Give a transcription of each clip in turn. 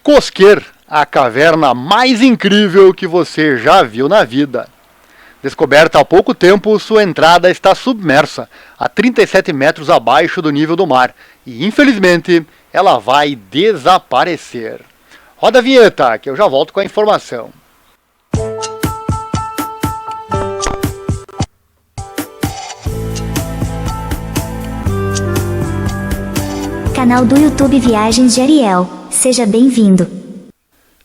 Cosquer, a caverna mais incrível que você já viu na vida. Descoberta há pouco tempo, sua entrada está submersa, a 37 metros abaixo do nível do mar, e infelizmente ela vai desaparecer. Roda a vinheta, que eu já volto com a informação. Canal do YouTube Viagens de Ariel. Seja bem-vindo.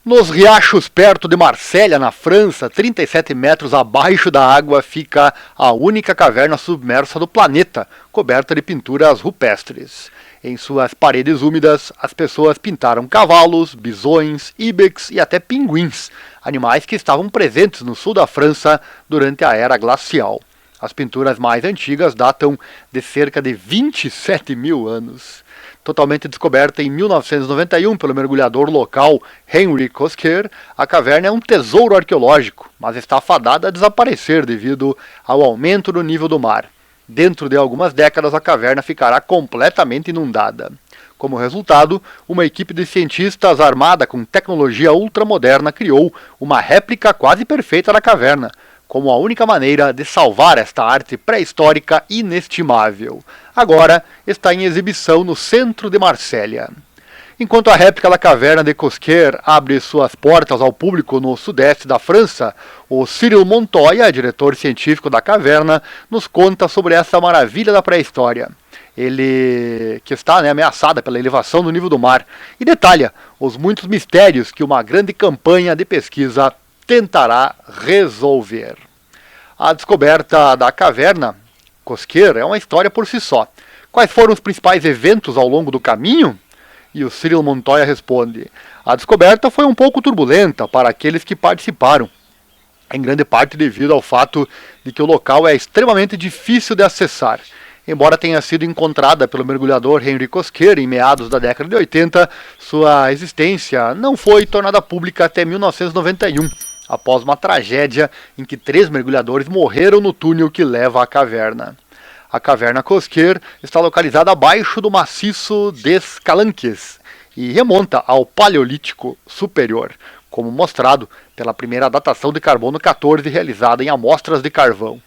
Nos riachos perto de Marsella, na França, 37 metros abaixo da água, fica a única caverna submersa do planeta, coberta de pinturas rupestres. Em suas paredes úmidas, as pessoas pintaram cavalos, bisões, íbex e até pinguins, animais que estavam presentes no sul da França durante a era glacial. As pinturas mais antigas datam de cerca de 27 mil anos. Totalmente descoberta em 1991 pelo mergulhador local Henri Cosquer, a caverna é um tesouro arqueológico, mas está fadada a desaparecer devido ao aumento do nível do mar. Dentro de algumas décadas, a caverna ficará completamente inundada. Como resultado, uma equipe de cientistas armada com tecnologia ultramoderna criou uma réplica quase perfeita da caverna, como a única maneira de salvar esta arte pré-histórica inestimável. Agora está em exibição no centro de Marsella. Enquanto a réplica da caverna de Cosquer abre suas portas ao público no sudeste da França, o Cyril Montoya, diretor científico da caverna, nos conta sobre essa maravilha da pré-história. Ele que está ameaçada pela elevação do nível do mar e detalha os muitos mistérios que uma grande campanha de pesquisa tentará resolver. A descoberta da caverna Cosquer é uma história por si só. Quais foram os principais eventos ao longo do caminho? E o Cyril Montoya responde: a descoberta foi um pouco turbulenta para aqueles que participaram, em grande parte devido ao fato de que o local é extremamente difícil de acessar. Embora tenha sido encontrada pelo mergulhador Henri Cosquer em meados da década de 80, sua existência não foi tornada pública até 1991, após uma tragédia em que 3 mergulhadores morreram no túnel que leva à caverna. A caverna Cosquer está localizada abaixo do maciço des Calanques e remonta ao Paleolítico Superior, como mostrado pela primeira datação de carbono 14 realizada em amostras de carvão.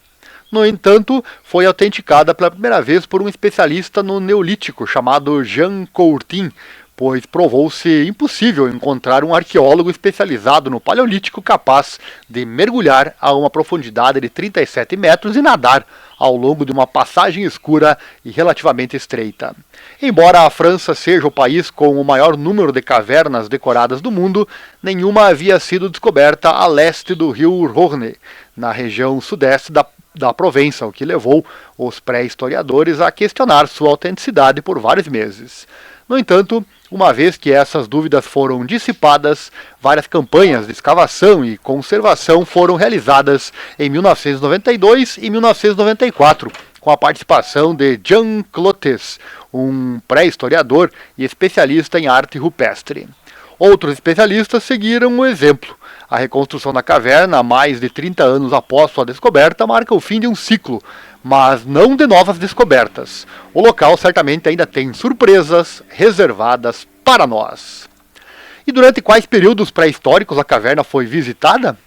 No entanto, foi autenticada pela primeira vez por um especialista no Neolítico chamado Jean Courtin, pois provou-se impossível encontrar um arqueólogo especializado no Paleolítico capaz de mergulhar a uma profundidade de 37 metros e nadar ao longo de uma passagem escura e relativamente estreita. Embora a França seja o país com o maior número de cavernas decoradas do mundo, nenhuma havia sido descoberta a leste do rio Rhône, na região sudeste da Provença, o que levou os pré-historiadores a questionar sua autenticidade por vários meses. No entanto, uma vez que essas dúvidas foram dissipadas, várias campanhas de escavação e conservação foram realizadas em 1992 e 1994, com a participação de Jean Clotes, um pré-historiador e especialista em arte rupestre. Outros especialistas seguiram o exemplo. A reconstrução da caverna, mais de 30 anos após sua descoberta, marca o fim de um ciclo, mas não de novas descobertas. O local certamente ainda tem surpresas reservadas para nós. E durante quais períodos pré-históricos a caverna foi visitada?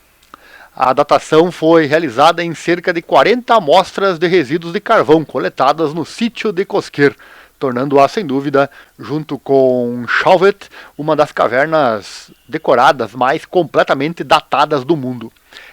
A datação foi realizada em cerca de 40 amostras de resíduos de carvão coletadas no sítio de Cosquer, tornando-a, sem dúvida, junto com Chauvet, uma das cavernas decoradas mais completamente datadas do mundo.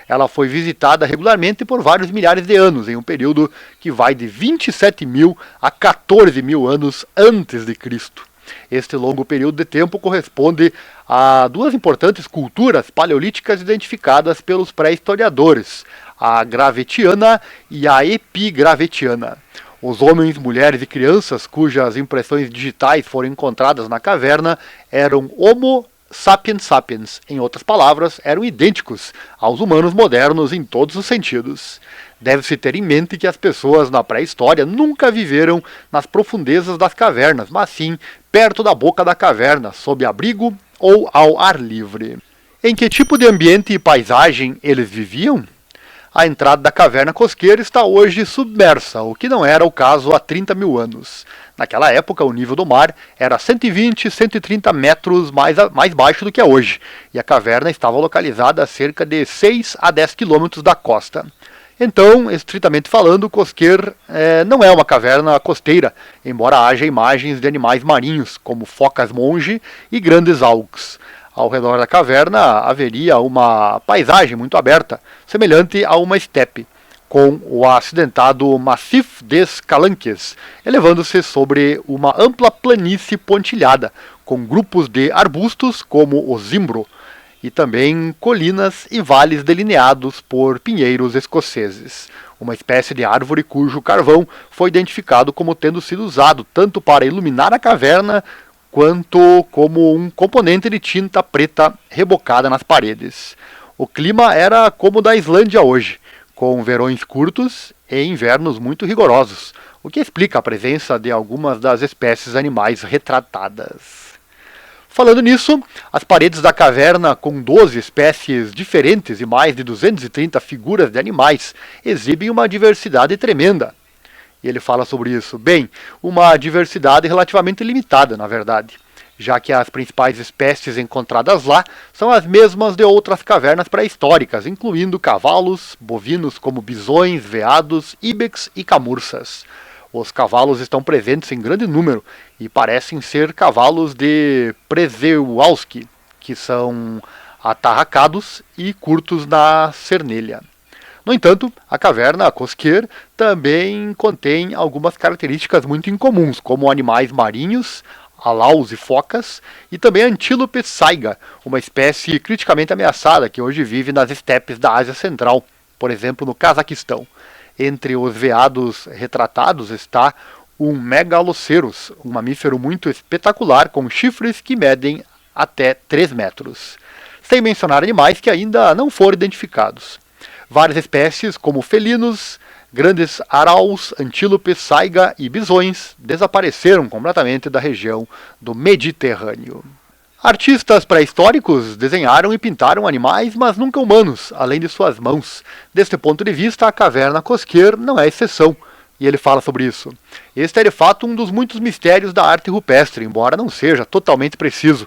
Ela foi visitada regularmente por vários milhares de anos, em um período que vai de 27 mil a 14 mil anos antes de Cristo. Este longo período de tempo corresponde a 2 importantes culturas paleolíticas identificadas pelos pré-historiadores, a gravetiana e a epigravetiana. Os homens, mulheres e crianças cujas impressões digitais foram encontradas na caverna eram Homo sapiens sapiens, em outras palavras, eram idênticos aos humanos modernos em todos os sentidos. Deve-se ter em mente que as pessoas na pré-história nunca viveram nas profundezas das cavernas, mas sim perto da boca da caverna, sob abrigo ou ao ar livre. Em que tipo de ambiente e paisagem eles viviam? A entrada da caverna Cosquer está hoje submersa, o que não era o caso há 30 mil anos. Naquela época, o nível do mar era 120, 130 metros mais baixo do que é hoje, e a caverna estava localizada a cerca de 6 a 10 quilômetros da costa. Então, estritamente falando, Cosquer não é uma caverna costeira, embora haja imagens de animais marinhos, como focas-monge e grandes auks. Ao redor da caverna haveria uma paisagem muito aberta, semelhante a uma estepe, com o acidentado Massif des Calanques, elevando-se sobre uma ampla planície pontilhada, com grupos de arbustos como o zimbro, e também colinas e vales delineados por pinheiros escoceses, uma espécie de árvore cujo carvão foi identificado como tendo sido usado tanto para iluminar a caverna quanto como um componente de tinta preta rebocada nas paredes. O clima era como o da Islândia hoje, com verões curtos e invernos muito rigorosos, o que explica a presença de algumas das espécies animais retratadas. Falando nisso, as paredes da caverna, com 12 espécies diferentes e mais de 230 figuras de animais, exibem uma diversidade tremenda. E ele fala sobre isso. Bem, uma diversidade relativamente limitada, na verdade, já que as principais espécies encontradas lá são as mesmas de outras cavernas pré-históricas, incluindo cavalos, bovinos como bisões, veados, íbex e camurças. Os cavalos estão presentes em grande número e parecem ser cavalos de Przewalski, que são atarracados e curtos na cernelha. No entanto, a caverna Cosquer também contém algumas características muito incomuns, como animais marinhos, alaus e focas, e também a antílope saiga, uma espécie criticamente ameaçada que hoje vive nas estepes da Ásia Central, por exemplo no Cazaquistão. Entre os veados retratados está um Megaloceros, um mamífero muito espetacular com chifres que medem até 3 metros, sem mencionar animais que ainda não foram identificados. Várias espécies, como felinos, grandes araus, antílopes, saiga e bisões, desapareceram completamente da região do Mediterrâneo. Artistas pré-históricos desenharam e pintaram animais, mas nunca humanos, além de suas mãos. Deste ponto de vista, a caverna Cosquer não é exceção, e ele fala sobre isso. Este é de fato um dos muitos mistérios da arte rupestre, embora não seja totalmente preciso.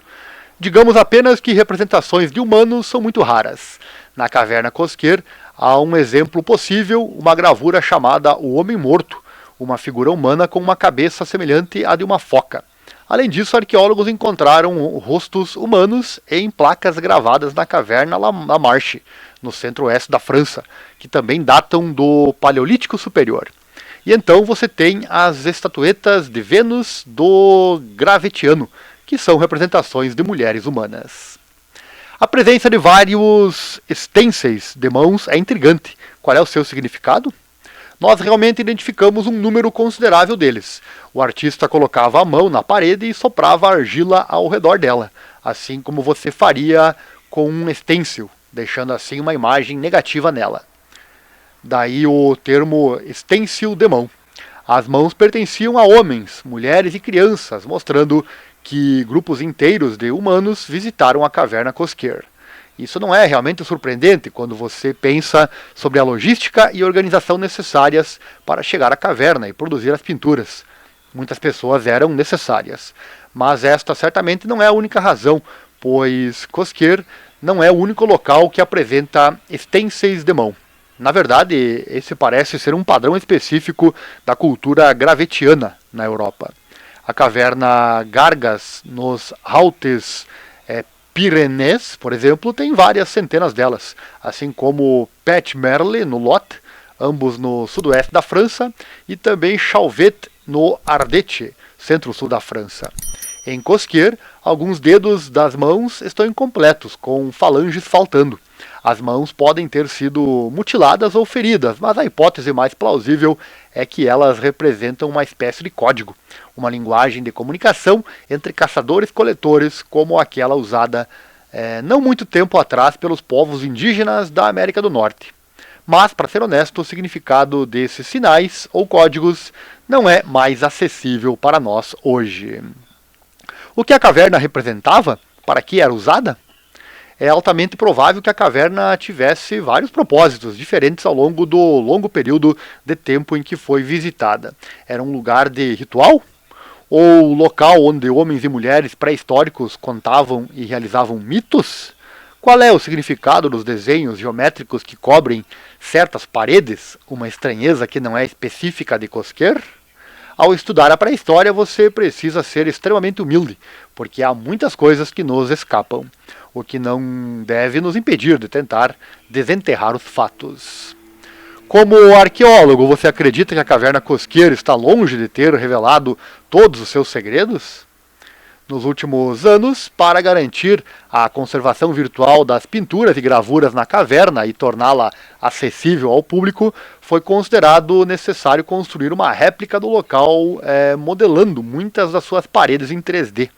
Digamos apenas que representações de humanos são muito raras. Na caverna Cosquer há um exemplo possível, uma gravura chamada O Homem Morto, uma figura humana com uma cabeça semelhante à de uma foca. Além disso, arqueólogos encontraram rostos humanos em placas gravadas na caverna La Marche, no centro-oeste da França, que também datam do Paleolítico Superior. E então você tem as estatuetas de Vênus do Gravetiano, que são representações de mulheres humanas. A presença de vários stencils de mãos é intrigante. Qual é o seu significado? Nós realmente identificamos um número considerável deles. O artista colocava a mão na parede e soprava argila ao redor dela, assim como você faria com um stencil, deixando assim uma imagem negativa nela. Daí o termo stencil de mão. As mãos pertenciam a homens, mulheres e crianças, mostrando que grupos inteiros de humanos visitaram a caverna Cosquer. Isso não é realmente surpreendente quando você pensa sobre a logística e organização necessárias para chegar à caverna e produzir as pinturas. Muitas pessoas eram necessárias, mas esta certamente não é a única razão, pois Cosquer não é o único local que apresenta stencils de mão. Na verdade, esse parece ser um padrão específico da cultura gravetiana na Europa. A caverna Gargas, nos Hautes Pyrénées, por exemplo, tem várias centenas delas, assim como Pet Merle, no Lot, ambos no sudoeste da França, e também Chauvet, no Ardèche, centro-sul da França. Em Cosquer, alguns dedos das mãos estão incompletos, com falanges faltando. As mãos podem ter sido mutiladas ou feridas, mas a hipótese mais plausível é que elas representam uma espécie de código, uma linguagem de comunicação entre caçadores-coletores, como aquela usada não muito tempo atrás pelos povos indígenas da América do Norte. Mas, para ser honesto, o significado desses sinais ou códigos não é mais acessível para nós hoje. O que a caverna representava? Para que era usada? É altamente provável que a caverna tivesse vários propósitos diferentes ao longo do longo período de tempo em que foi visitada. Era um lugar de ritual? Ou local onde homens e mulheres pré-históricos contavam e realizavam mitos? Qual é o significado dos desenhos geométricos que cobrem certas paredes, uma estranheza que não é específica de Cosquer? Ao estudar a pré-história, você precisa ser extremamente humilde, porque há muitas coisas que nos escapam, o que não deve nos impedir de tentar desenterrar os fatos. Como arqueólogo, você acredita que a caverna Cosquer está longe de ter revelado todos os seus segredos? Nos últimos anos, para garantir a conservação virtual das pinturas e gravuras na caverna e torná-la acessível ao público, foi considerado necessário construir uma réplica do local, modelando muitas das suas paredes em 3D.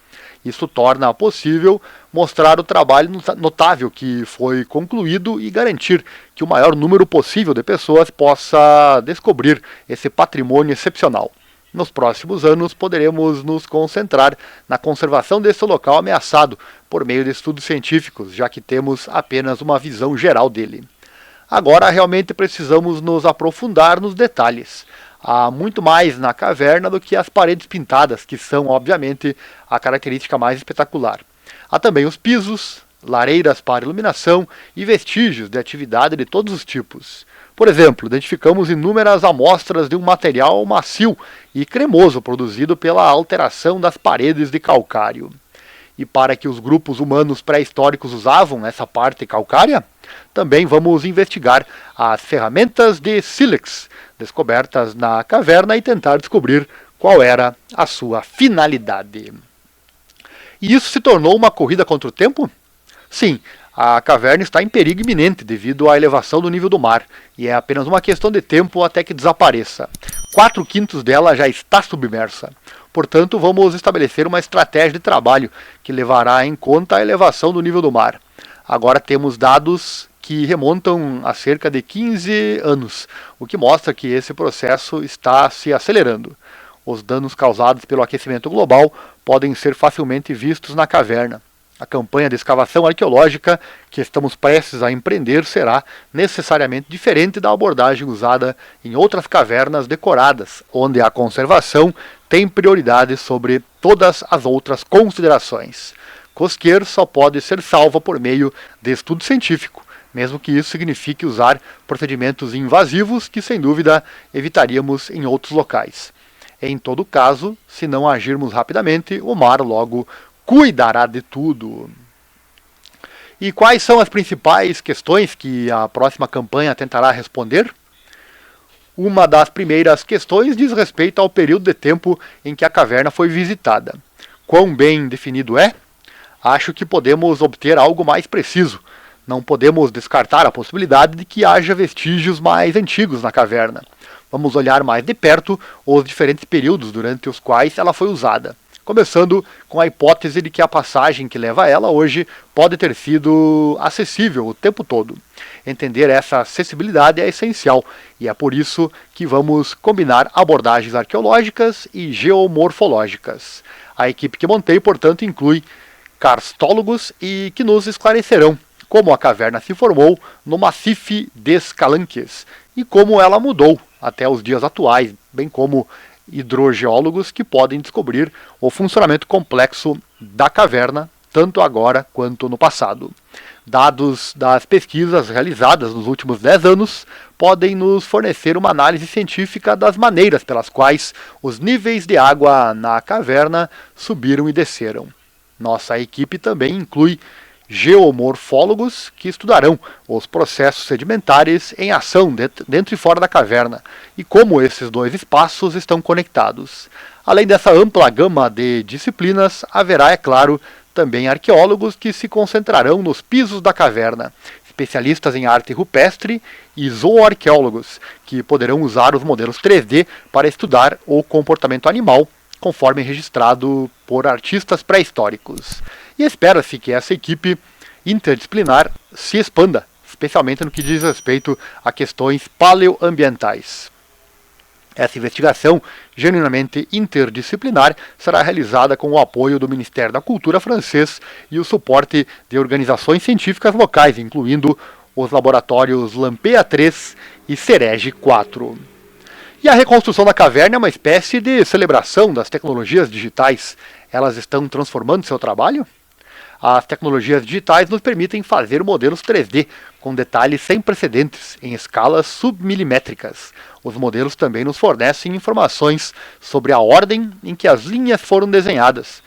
Isso torna possível mostrar o trabalho notável que foi concluído e garantir que o maior número possível de pessoas possa descobrir esse patrimônio excepcional. Nos próximos anos, poderemos nos concentrar na conservação desse local ameaçado por meio de estudos científicos, já que temos apenas uma visão geral dele. Agora, realmente precisamos nos aprofundar nos detalhes. Há muito mais na caverna do que as paredes pintadas, que são, obviamente, a característica mais espetacular. Há também os pisos, lareiras para iluminação e vestígios de atividade de todos os tipos. Por exemplo, identificamos inúmeras amostras de um material macio e cremoso produzido pela alteração das paredes de calcário. E para que os grupos humanos pré-históricos usavam essa parte calcária, também vamos investigar as ferramentas de sílex descobertas na caverna e tentar descobrir qual era a sua finalidade. E isso se tornou uma corrida contra o tempo? Sim, a caverna está em perigo iminente devido à elevação do nível do mar, e é apenas uma questão de tempo até que desapareça. 4/5 dela já está submersa. Portanto, vamos estabelecer uma estratégia de trabalho que levará em conta a elevação do nível do mar. Agora temos dados que remontam a cerca de 15 anos, o que mostra que esse processo está se acelerando. Os danos causados pelo aquecimento global podem ser facilmente vistos na caverna. A campanha de escavação arqueológica que estamos prestes a empreender será necessariamente diferente da abordagem usada em outras cavernas decoradas, onde a conservação tem prioridade sobre todas as outras considerações. Cosquer só pode ser salva por meio de estudo científico, mesmo que isso signifique usar procedimentos invasivos que, sem dúvida, evitaríamos em outros locais. Em todo caso, se não agirmos rapidamente, o mar logo cuidará de tudo. E quais são as principais questões que a próxima campanha tentará responder? Uma das primeiras questões diz respeito ao período de tempo em que a caverna foi visitada. Quão bem definido é? Acho que podemos obter algo mais preciso. Não podemos descartar a possibilidade de que haja vestígios mais antigos na caverna. Vamos olhar mais de perto os diferentes períodos durante os quais ela foi usada. Começando com a hipótese de que a passagem que leva a ela hoje pode ter sido acessível o tempo todo. Entender essa acessibilidade é essencial, e é por isso que vamos combinar abordagens arqueológicas e geomorfológicas. A equipe que montei, portanto, inclui karstólogos e que nos esclarecerão como a caverna se formou no Macife des Calanques e como ela mudou até os dias atuais, bem como hidrogeólogos que podem descobrir o funcionamento complexo da caverna, tanto agora quanto no passado. Dados das pesquisas realizadas nos últimos 10 anos podem nos fornecer uma análise científica das maneiras pelas quais os níveis de água na caverna subiram e desceram. Nossa equipe também inclui geomorfólogos que estudarão os processos sedimentares em ação dentro e fora da caverna e como esses dois espaços estão conectados. Além dessa ampla gama de disciplinas, haverá, é claro, também arqueólogos que se concentrarão nos pisos da caverna, especialistas em arte rupestre e zooarqueólogos que poderão usar os modelos 3D para estudar o comportamento animal, conforme registrado por artistas pré-históricos. E espera-se que essa equipe interdisciplinar se expanda, especialmente no que diz respeito a questões paleoambientais. Essa investigação, genuinamente interdisciplinar, será realizada com o apoio do Ministério da Cultura francês e o suporte de organizações científicas locais, incluindo os laboratórios Lampea 3 e Cerege 4. E a reconstrução da caverna é uma espécie de celebração das tecnologias digitais. Elas estão transformando seu trabalho? As tecnologias digitais nos permitem fazer modelos 3D com detalhes sem precedentes, em escalas submilimétricas. Os modelos também nos fornecem informações sobre a ordem em que as linhas foram desenhadas,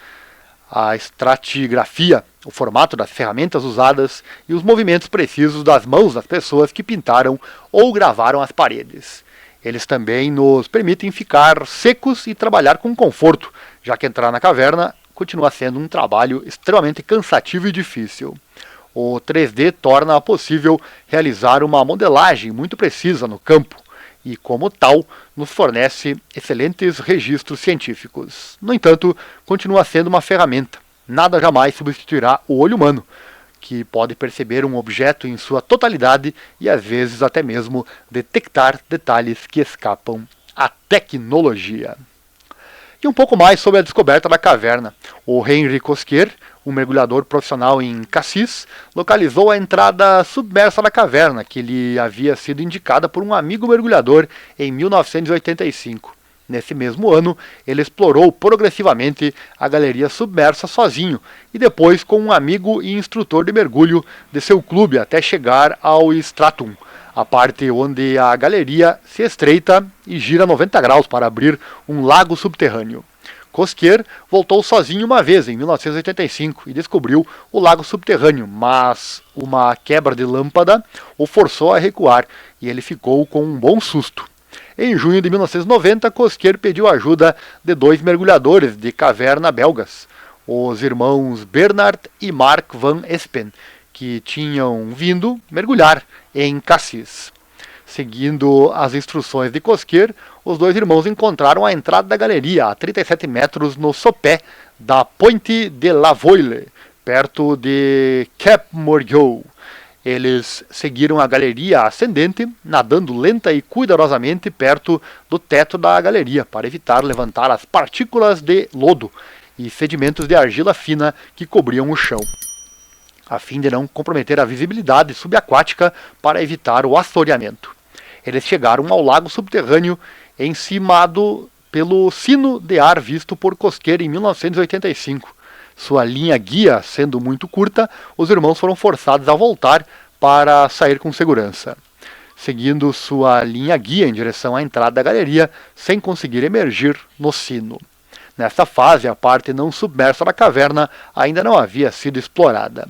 a estratigrafia, o formato das ferramentas usadas e os movimentos precisos das mãos das pessoas que pintaram ou gravaram as paredes. Eles também nos permitem ficar secos e trabalhar com conforto, já que entrar na caverna continua sendo um trabalho extremamente cansativo e difícil. O 3D torna possível realizar uma modelagem muito precisa no campo e, como tal, nos fornece excelentes registros científicos. No entanto, continua sendo uma ferramenta. Nada jamais substituirá o olho humano, que pode perceber um objeto em sua totalidade e às vezes até mesmo detectar detalhes que escapam à tecnologia. E um pouco mais sobre a descoberta da caverna. O Henri Cosquier, um mergulhador profissional em Cassis, localizou a entrada submersa da caverna, que lhe havia sido indicada por um amigo mergulhador em 1985. Nesse mesmo ano, ele explorou progressivamente a galeria submersa sozinho e depois com um amigo e instrutor de mergulho de seu clube até chegar ao Stratum, a parte onde a galeria se estreita e gira 90 graus para abrir um lago subterrâneo. Cosquier voltou sozinho uma vez, em 1985, e descobriu o lago subterrâneo, mas uma quebra de lâmpada o forçou a recuar e ele ficou com um bom susto. Em junho de 1990, Cosquier pediu ajuda de dois mergulhadores de caverna belgas, os irmãos Bernard e Mark van Espen, que tinham vindo mergulhar em Cassis. Seguindo as instruções de Cosquier, os dois irmãos encontraram a entrada da galeria a 37 metros no sopé da Pointe de la Voile, perto de Cap Morgeau. Eles seguiram a galeria ascendente, nadando lenta e cuidadosamente perto do teto da galeria, para evitar levantar as partículas de lodo e sedimentos de argila fina que cobriam o chão, a fim de não comprometer a visibilidade subaquática para evitar o assoreamento. Eles chegaram ao lago subterrâneo encimado pelo sino de ar visto por Cosquier em 1985. Sua linha guia sendo muito curta, os irmãos foram forçados a voltar para sair com segurança, seguindo sua linha guia em direção à entrada da galeria, sem conseguir emergir no sino. Nesta fase, a parte não submersa da caverna ainda não havia sido explorada.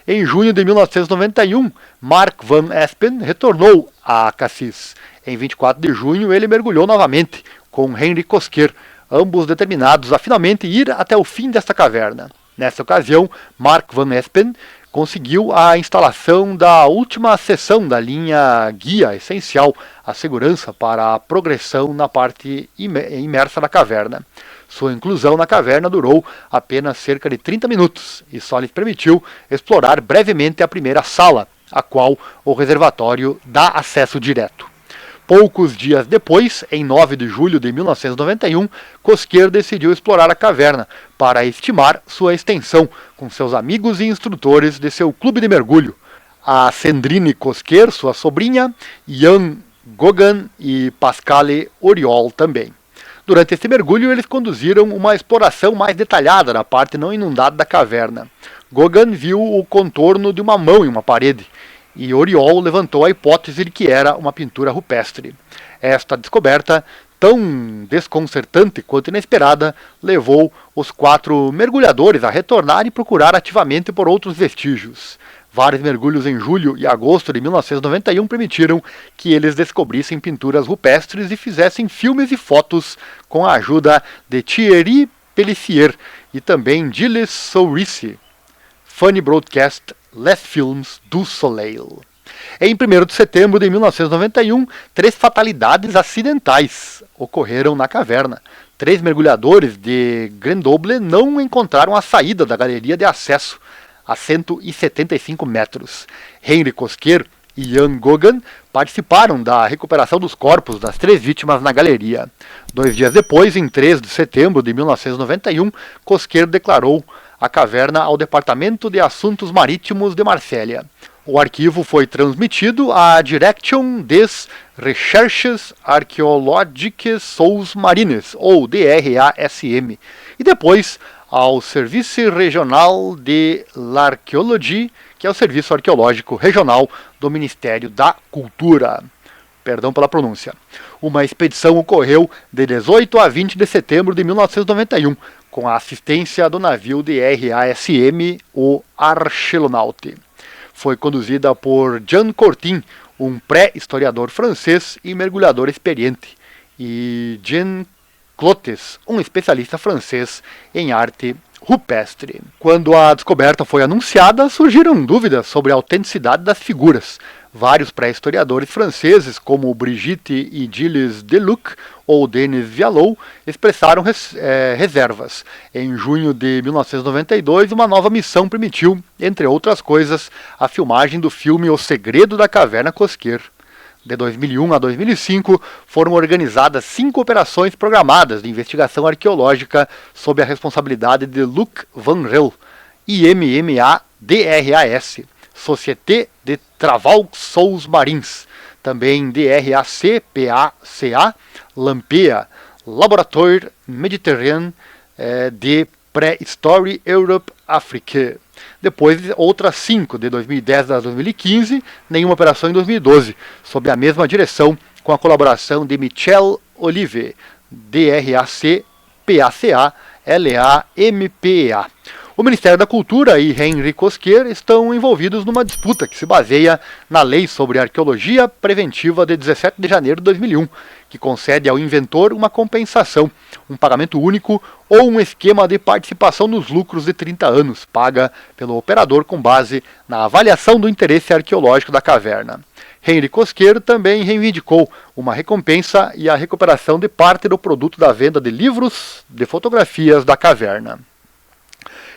Em junho de 1991, Mark van Espen retornou a Cassis. Em 24 de junho, ele mergulhou novamente com Henri Cosquier, ambos determinados a finalmente ir até o fim desta caverna. Nessa ocasião, Mark van Espen conseguiu a instalação da última seção da linha guia essencial, a segurança para a progressão na parte imersa da caverna. Sua inclusão na caverna durou apenas cerca de 30 minutos e só lhes permitiu explorar brevemente a primeira sala, a qual o reservatório dá acesso direto. Poucos dias depois, em 9 de julho de 1991, Cosquier decidiu explorar a caverna para estimar sua extensão com seus amigos e instrutores de seu clube de mergulho, a Sandrine Cosquier, sua sobrinha, Jan Goggan e Pascale Oriol também. Durante esse mergulho, eles conduziram uma exploração mais detalhada na parte não inundada da caverna. Goggan viu o contorno de uma mão em uma parede, e Oriol levantou a hipótese de que era uma pintura rupestre. Esta descoberta, tão desconcertante quanto inesperada, levou os 4 mergulhadores a retornar e procurar ativamente por outros vestígios. Vários mergulhos em julho e agosto de 1991 permitiram que eles descobrissem pinturas rupestres e fizessem filmes e fotos com a ajuda de Thierry Pellissier e também Gilles Sourisse. Funny Broadcast Les Films du Soleil. Em 1º de setembro de 1991, 3 fatalidades acidentais ocorreram na caverna. 3 mergulhadores de Grenoble não encontraram a saída da galeria de acesso a 175 metros. Henri Cosquier e Jan Goggan participaram da recuperação dos corpos das 3 vítimas na galeria. 2 dias depois, em 3 de setembro de 1991, Cosquier declarou a caverna ao Departamento de Assuntos Marítimos de Marsella. O arquivo foi transmitido à Direction des Recherches Arqueológiques Sous Marines, ou DRASM, e depois ao Service Regional de l'Archéologie, que é o Serviço Arqueológico Regional do Ministério da Cultura. Perdão pela pronúncia. Uma expedição ocorreu de 18 a 20 de setembro de 1991, com a assistência do navio DRASM, o Archelonaut. Foi conduzida por Jean Courtin, um pré-historiador francês e mergulhador experiente, e Jean Clotes, um especialista francês em arte rupestre. Quando a descoberta foi anunciada, surgiram dúvidas sobre a autenticidade das figuras. Vários pré-historiadores franceses, como Brigitte e Gilles Deluc ou Denis Vialot, expressaram reservas. Em junho de 1992, uma nova missão permitiu, entre outras coisas, a filmagem do filme O Segredo da Caverna Cosquer. De 2001 a 2005, foram organizadas 5 operações programadas de investigação arqueológica sob a responsabilidade de Luc Van Rel, IMMA-DRAS, Société de Travaux Sous Marins, também DRAC-PACA, Lampea, Laboratoire Méditerranée de Préhistoire Europe Afrique. Depois outras 5, de 2010 a 2015, nenhuma operação em 2012, sob a mesma direção, com a colaboração de Michel Olive, DRAC-PACA, LAMPEA. O Ministério da Cultura e Henri Cosquer estão envolvidos numa disputa que se baseia na Lei sobre Arqueologia Preventiva de 17 de janeiro de 2001, que concede ao inventor uma compensação, um pagamento único ou um esquema de participação nos lucros de 30 anos, paga pelo operador com base na avaliação do interesse arqueológico da caverna. Henri Cosquer também reivindicou uma recompensa e a recuperação de parte do produto da venda de livros de fotografias da caverna.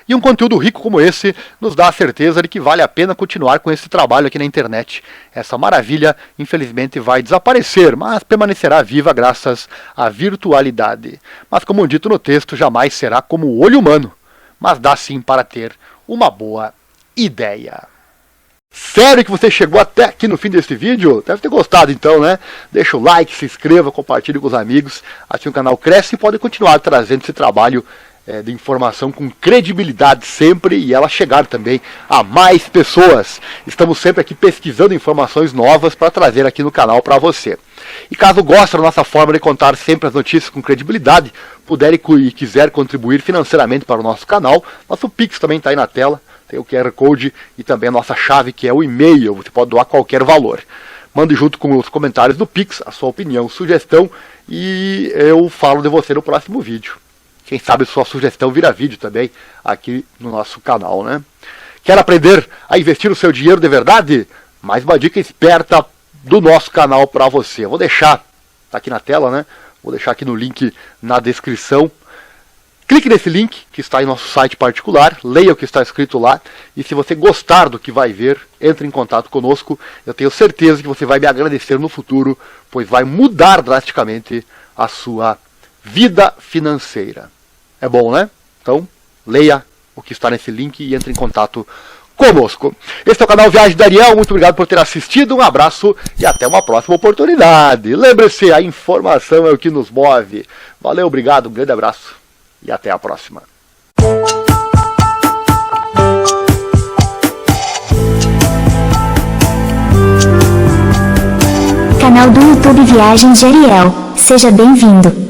E um conteúdo rico como esse nos dá a certeza de que vale a pena continuar com esse trabalho aqui na internet. Essa maravilha, infelizmente, vai desaparecer, mas permanecerá viva graças à virtualidade. Mas, como dito no texto, jamais será como o olho humano, mas dá sim para ter uma boa ideia. Sério que você chegou até aqui no fim desse vídeo? Deve ter gostado então, né? Deixa o like, se inscreva, compartilhe com os amigos. Assim o canal cresce e pode continuar trazendo esse trabalho de informação com credibilidade sempre, e ela chegar também a mais pessoas. Estamos sempre aqui pesquisando informações novas para trazer aqui no canal para você. E caso goste da nossa forma de contar sempre as notícias com credibilidade, puder e quiser contribuir financeiramente para o nosso canal, nosso Pix também está aí na tela, tem o QR Code e também a nossa chave, que é o e-mail. Você pode doar qualquer valor. Mande junto com os comentários do Pix a sua opinião, sugestão, e eu falo de você no próximo vídeo. Quem sabe sua sugestão vira vídeo também aqui no nosso canal, né? Quer aprender a investir o seu dinheiro de verdade? Mais uma dica esperta do nosso canal para você. Eu vou deixar, tá aqui na tela, né? Vou deixar aqui no link na descrição. Clique nesse link que está em nosso site particular, leia o que está escrito lá, e se você gostar do que vai ver, entre em contato conosco. Eu tenho certeza que você vai me agradecer no futuro, pois vai mudar drasticamente a sua vida financeira. É bom, né? Então, leia o que está nesse link e entre em contato conosco. Esse é o canal Viagem da Ariel. Muito obrigado por ter assistido. Um abraço e até uma próxima oportunidade. Lembre-se, a informação é o que nos move. Valeu, obrigado, um grande abraço e até a próxima. Canal do YouTube Viagens de Ariel. Seja bem-vindo.